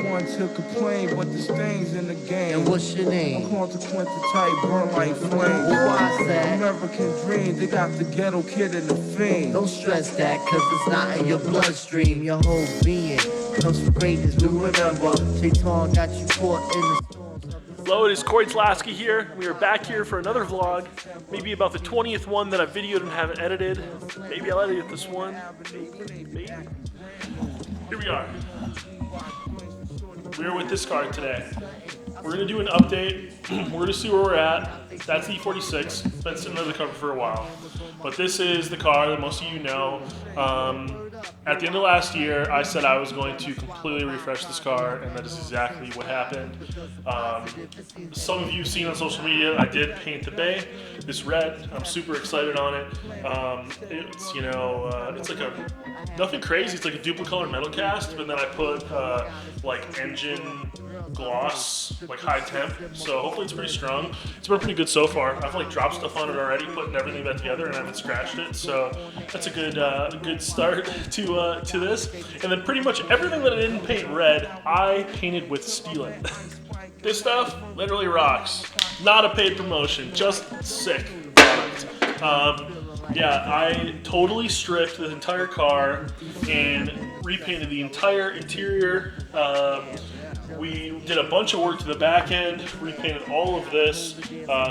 one to complain, but the stains in the game. And what's your name? I'm consequential type, burn like flames. Well, why that? American dream, they got the ghetto kid and the fiend. Don't stress that, cause it's not in your bloodstream. Your whole being comes from greatness. We remember, Shaitan got you caught in the storms. Hello, it is Cory Talaska here. We are back here for another vlog, maybe about the 20th one that I've videoed and haven't edited. Maybe I'll edit this one. Maybe. Here we are. We're with this car today. We're gonna do an update. We're gonna see where we're at. That's the E36. It's been sitting under the cover for a while. But this is the car that most of you know. At the end of last year, I said I was going to completely refresh this car, and that is exactly what happened. Some of you have seen on social media, I did paint the bay this red. I'm super excited on it. It's, you know, it's like nothing crazy. It's like a duplicolor metal cast, but then I put like engine gloss, like high temp. So hopefully it's pretty strong. It's been pretty good so far. I've like dropped stuff on it already, putting everything back together, and I haven't scratched it. So that's a good start to this. And then pretty much everything that I didn't paint red, I painted with Steel. This stuff literally rocks. Not a paid promotion, just sick product. Yeah, I totally stripped the entire car and repainted the entire interior. We did a bunch of work to the back end, repainted all of this.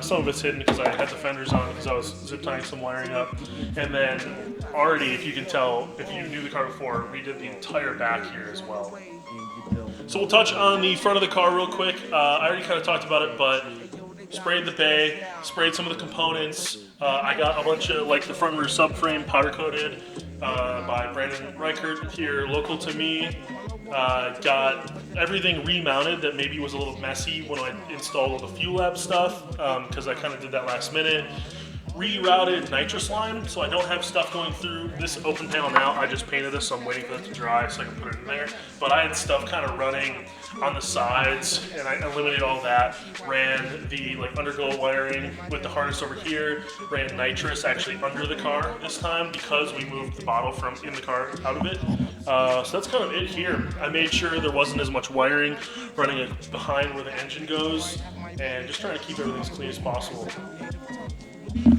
Some of it's hidden because I had the fenders on because I was zip tying some wiring up. And then already, if you can tell, if you knew the car before, we did the entire back here as well. So we'll touch on the front of the car real quick. I already kind of talked about it, but sprayed the bay, sprayed some of the components. I got a bunch of, like the front rear subframe powder coated by Brandon Reichert here, local to me. Got everything remounted that maybe was a little messy when I installed all the fuel lab stuff, because I kind of did that last minute. Rerouted nitrous line, so I don't have stuff going through this open panel now. I just painted this, so I'm waiting for it to dry so I can put it in there. But I had stuff kind of running on the sides, and I eliminated all that. Ran the like underglow wiring with the harness over here. Ran nitrous actually under the car this time because we moved the bottle from in the car out of it. So that's kind of it here. I made sure there wasn't as much wiring running it behind where the engine goes, and just trying to keep everything as clean as possible.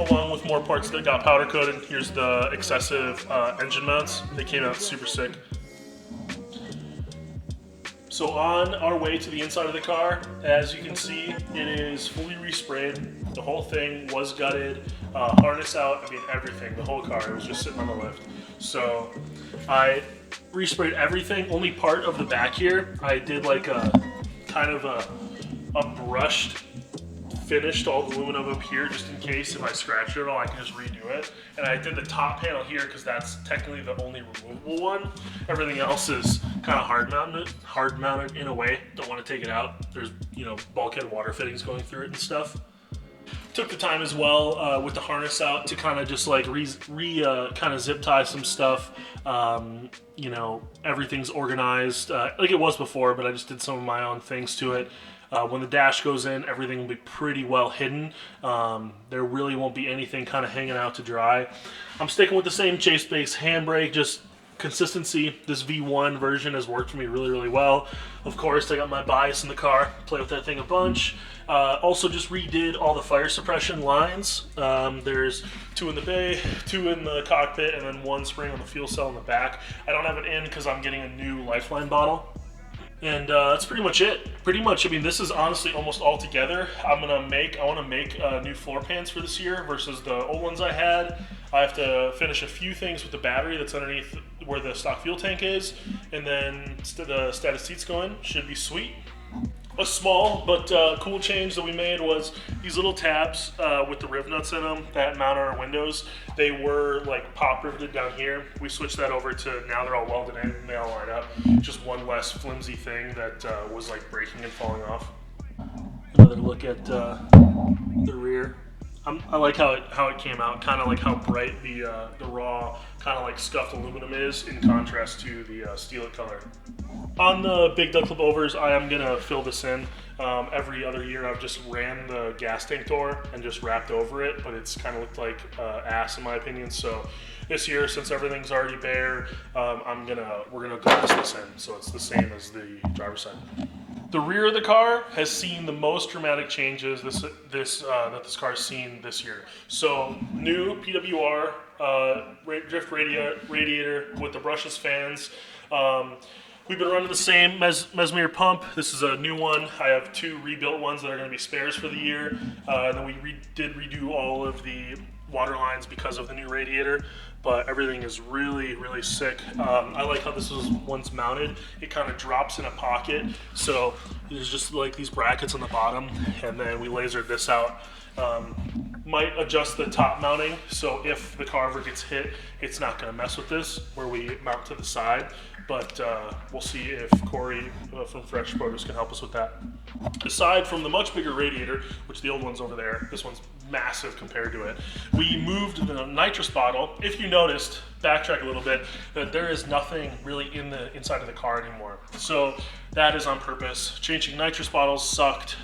Along with more parts that got powder coated. Here's the excessive engine mounts. They came out super sick. So on our way to the inside of the car, as you can see, it is fully resprayed. The whole thing was gutted, harness out, I mean everything, the whole car. It was just sitting on the lift. So I resprayed everything. Only part of the back here, I did like a kind of a brushed finished all the aluminum up here just in case if I scratch it at all I can just redo it. And I did the top panel here because that's technically the only removable one. Everything else is kind of hard mounted in a way. Don't want to take it out. There's, you know, bulkhead water fittings going through it and stuff. Took the time as well with the harness out to kind of just like kind of zip tie some stuff. You know, everything's organized like it was before, but I just did some of my own things to it. When the dash goes in, everything will be pretty well hidden. There really won't be anything kind of hanging out to dry. I'm sticking with the same Chase Base handbrake, just consistency. This V1 version has worked for me really, really well. Of course, I got my bias in the car, play with that thing a bunch. Also just redid all the fire suppression lines. There's 2 in the bay, 2 in the cockpit, and then 1 spring on the fuel cell in the back. I don't have it in because I'm getting a new Lifeline bottle. And that's pretty much it. Pretty much, I mean, this is honestly almost all together. I want to make new floor pans for this year versus the old ones I had. I have to finish a few things with the battery that's underneath where the stock fuel tank is, and then the status seats going. Should be sweet. A small but cool change that we made was these little tabs with the riv nuts in them that mount on our windows. They were like pop riveted down here. We switched that over to now they're all welded in and they all line up. Just one less flimsy thing that was like breaking and falling off. Another look at the rear. I like how it came out, kind of like how bright the raw kind of like scuffed aluminum is in contrast to the steel color. On the big duck clip overs, I am gonna fill this in. Every other year I've just ran the gas tank door and just wrapped over it, but it's kind of looked like ass in my opinion. So this year, since everything's already bare, we're gonna glass this in, so it's the same as the driver's side. The rear of the car has seen the most dramatic changes that this car has seen this year. So new PWR drift radiator with the brushless fans. We've been running the same Mesmere pump. This is a new one. I have 2 rebuilt ones that are going to be spares for the year. And then we did redo all of the water lines because of the new radiator. But everything is really, really sick. I like how this is once mounted. It kind of drops in a pocket. So there's just like these brackets on the bottom, and then we lasered this out. Might adjust the top mounting, so if the car ever gets hit, it's not going to mess with this, where we mount to the side. But we'll see if Cory from Fresh Produce can help us with that. Aside from the much bigger radiator, which the old one's over there, this one's massive compared to it, we moved the nitrous bottle. If you noticed, backtrack a little bit, that there is nothing really in the inside of the car anymore. So that is on purpose. Changing nitrous bottles sucked.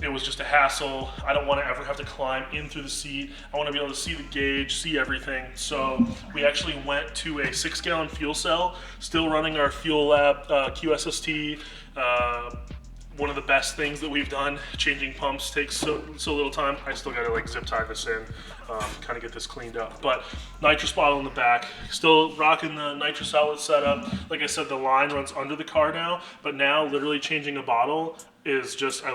It was just a hassle. I don't want to ever have to climb in through the seat. I want to be able to see the gauge, see everything. So we actually went to a 6-gallon fuel cell, still running our Fuel Lab QSST. One of the best things that we've done. Changing pumps takes so little time. I still gotta like zip tie this in, kind of get this cleaned up. But nitrous bottle in the back, still rocking the nitrous outlet setup. Like I said, the line runs under the car now, but now literally changing a bottle is just,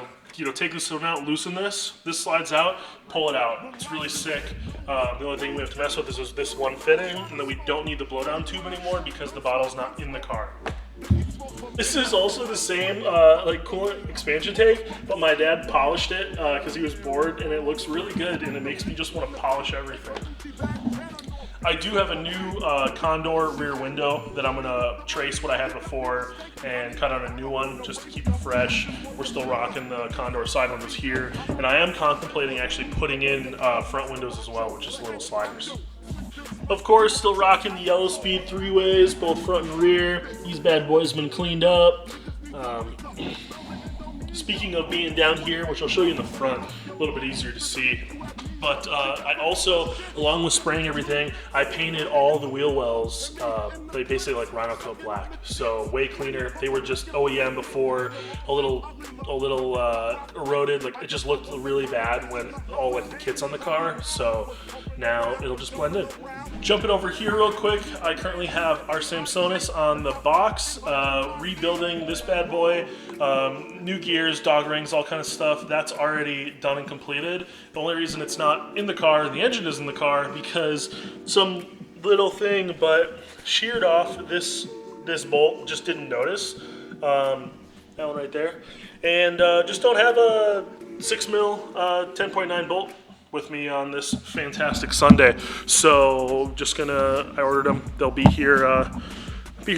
take this one out, loosen this slides out, pull it out. It's really sick. The only thing we have to mess with is this one fitting, and then we don't need the blowdown tube anymore because the bottle's not in the car. This is also the same coolant expansion tank, but my dad polished it because he was bored, and it looks really good, and it makes me just want to polish everything. I do have a new Condor rear window that I'm gonna trace what I had before and cut on a new one just to keep it fresh. We're still rocking the Condor side windows here, and I am contemplating actually putting in front windows as well, which is little sliders. Of course, still rocking the yellow speed 3-ways, both front and rear. These bad boys have been cleaned up. Speaking of being down here, which I'll show you in the front, a little bit easier to see. But I also, along with spraying everything, I painted all the wheel wells, they basically like Rhino Coat black. So way cleaner. They were just OEM before, a little eroded. Like it just looked really bad when all like the kit's on the car. So now it'll just blend in. Jumping over here real quick, I currently have our Samsonis on the box, rebuilding this bad boy, new gears, dog rings, all kind of stuff. That's already done and completed. The only reason it's not in the car, the engine is in the car, because some little thing but sheared off this bolt, just didn't notice. That one right there. And just don't have a 6mm 10.9 bolt with me on this fantastic Sunday. So I ordered them. They'll be here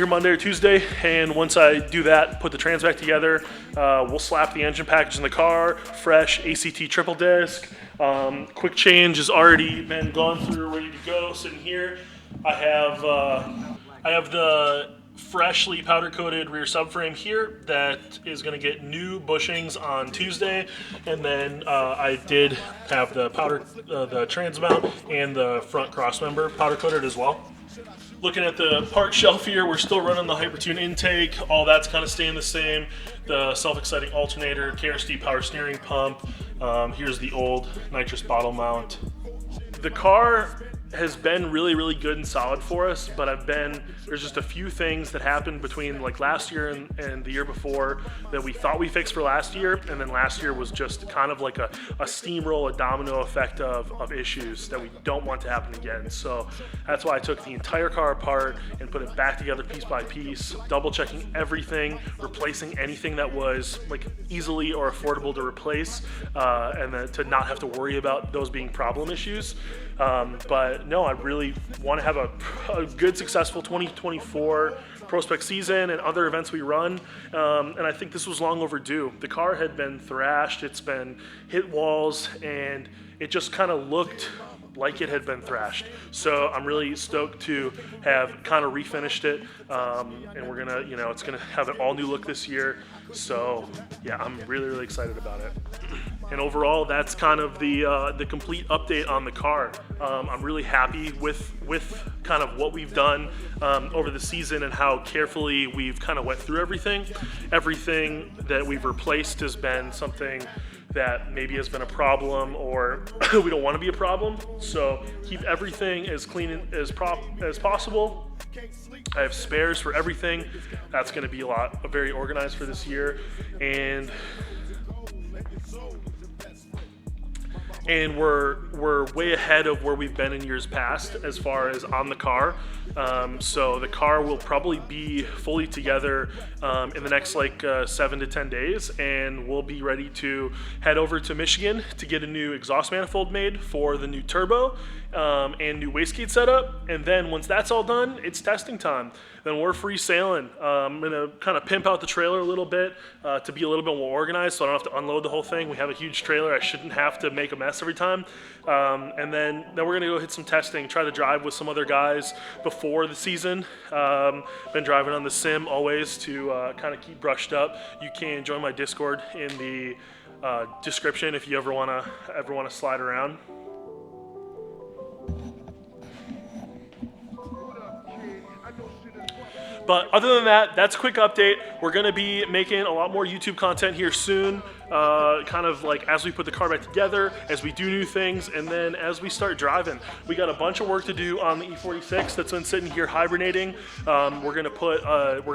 Monday or Tuesday, and once I do that, put the trans back together, we'll slap the engine package in the car, fresh ACT triple disc. Quick change has already been gone through, ready to go, sitting here. I have the freshly powder coated rear subframe here that is going to get new bushings on Tuesday, and then I did have the the trans mount and the front cross member powder coated as well. Looking at the part shelf here, we're still running the Hypertune intake. All that's kind of staying the same. The self-exciting alternator, KRST power steering pump. Here's the old nitrous bottle mount. The car has been really, really good and solid for us, but there's just a few things that happened between like last year and the year before that we thought we fixed for last year, and then last year was just kind of like a steamroll, a domino effect of issues that we don't want to happen again. So that's why I took the entire car apart and put it back together piece by piece, double checking everything, replacing anything that was like easily or affordable to replace, and then to not have to worry about those being problem issues. But no, I really want to have a good, successful 2024 prospect season and other events we run. And I think this was long overdue. The car had been thrashed, it's been hit walls, and it just kind of looked like it had been thrashed. So I'm really stoked to have kind of refinished it, and we're gonna, you know, it's gonna have an all new look this year. So yeah, I'm really excited about it. And overall, that's kind of the complete update on the car. I'm really happy with kind of what we've done over the season and how carefully we've kind of went through everything. Everything that we've replaced has been something that maybe has been a problem, or we don't want to be a problem. So keep everything as clean as possible. I have spares for everything. That's going to be very organized for this year, and we're way ahead of where we've been in years past as far as on the car. So the car will probably be fully together in the next like 7 to 10 days, and we'll be ready to head over to Michigan to get a new exhaust manifold made for the new turbo and new wastegate setup. And then once that's all done, it's testing time. Then we're free sailing. I'm gonna kind of pimp out the trailer a little bit to be a little bit more organized, so I don't have to unload the whole thing. We have a huge trailer. I shouldn't have to make a mess every time. And then we're gonna go hit some testing, try to drive with some other guys before the season. Been driving on the sim always to kind of keep brushed up. You can join my Discord in the description if you ever wanna slide around. But other than that, that's a quick update. We're going to be making a lot more YouTube content here soon, kind of like as we put the car back together, as we do new things, and then as we start driving. We got a bunch of work to do on the E36 that's been sitting here hibernating. We're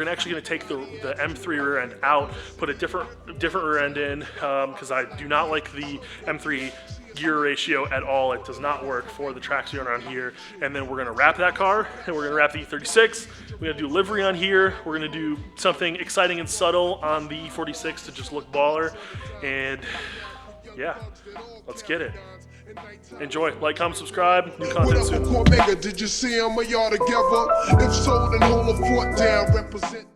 actually going to take the M3 rear end out, put a different rear end in, because I do not like the M3 gear ratio at all. It does not work for the tracks we run around here. And then we're gonna wrap that car, and we're gonna wrap the E36. We're gonna do livery on here. We're gonna do something exciting and subtle on the E46 to just look baller. And yeah, let's get it. Enjoy, like, comment, subscribe, new content soon. Did you see 'em or y'all together? If so, then hold a fort down, represent.